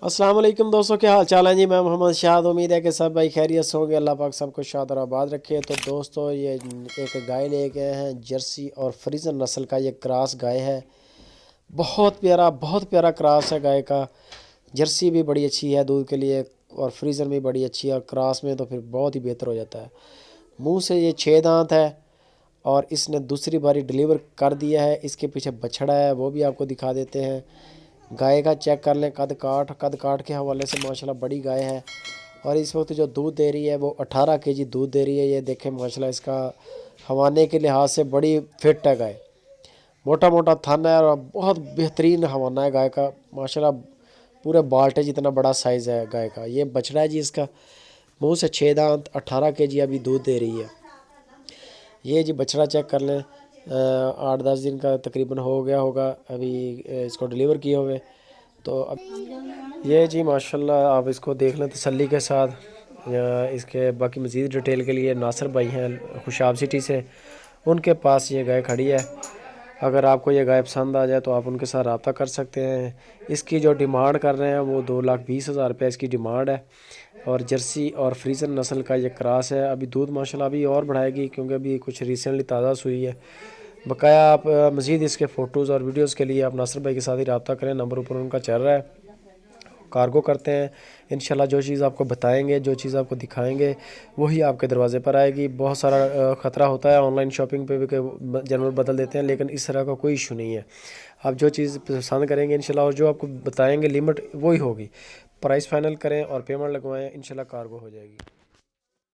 अस्सलाम वालेकुम दोस्तों, क्या हाल चाल है जी। मैं मोहम्मद शाद। उम्मीद है कि सब भाई खैरियत से होंगे। अल्लाह पाक सबको शाद और आबाद रखे। तो दोस्तों, ये एक गाय लेके आए हैं, जर्सी और फ्रीजन नस्ल का ये क्रॉस गाय है। बहुत प्यारा क्रॉस है गाय का। जर्सी भी बड़ी अच्छी है दूध के लिए और फ्रीजन भी बड़ी अच्छी है, और क्रॉस में तो फिर बहुत ही बेहतर हो जाता है। मुँह से ये 6 दांत है और इसने दूसरी बारी डिलीवर कर दिया है। इसके पीछे बछड़ा है, वो भी आपको दिखा देते हैं। गाय का चेक कर लें, कद काठ के हवाले से माशाल्लाह बड़ी गाय है। और इस वक्त जो दूध दे रही है वो 18 केजी दूध दे रही है। ये देखें माशाल्लाह, इसका हवाने के लिहाज से बड़ी फिट है गाय। मोटा मोटा थन है और बहुत बेहतरीन हवाना है गाय का माशाल्लाह। पूरे बाल्टे जितना बड़ा साइज़ है गाय का। ये बछड़ा है जी इसका। मुँह से 6 दांत, 18 केजी अभी दूध दे रही है। ये जी बछड़ा चेक कर लें, 8-10 दिन का तकरीबन हो गया होगा अभी इसको डिलीवर किए हुए। तो अब ये जी माशाल्लाह आप इसको देख लें तसल्ली के साथ। इसके बाकी मज़ीद डिटेल के लिए नासिर भाई हैं खुशाब सिटी से, उनके पास ये गाय खड़ी है। अगर आपको ये गाय पसंद आ जाए तो आप उनके साथ रब्ता कर सकते हैं। इसकी जो डिमांड कर रहे हैं वो 2,20,000 रुपये इसकी डिमांड है। और जर्सी और फ्रीजन नस्ल का ये क्रॉस है। अभी दूध माशाल्लाह अभी और बढ़ाएगी क्योंकि अभी कुछ रिसेंटली ताज़ा सुई है। बकाया आप मज़ीद इसके फ़ोटोज़ और वीडियोज़ के लिए आप नासिर भाई के साथ ही रब्ता करें, नंबर ऊपर उनका चल रहा है। कार्गो करते हैं इंशाल्लाह। जो चीज़ आपको बताएंगे, जो चीज़ आपको दिखाएंगे, वही आपके दरवाजे पर आएगी। बहुत सारा ख़तरा होता है ऑनलाइन शॉपिंग पे भी कि जानवर बदल देते हैं, लेकिन इस तरह का कोई इशू नहीं है। आप जो चीज़ पसंद करेंगे इंशाल्लाह और जो आपको बताएंगे लिमिट वही होगी। प्राइस फाइनल करें और पेमेंट लगवाएं, इंशाल्लाह कार्गो हो जाएगी।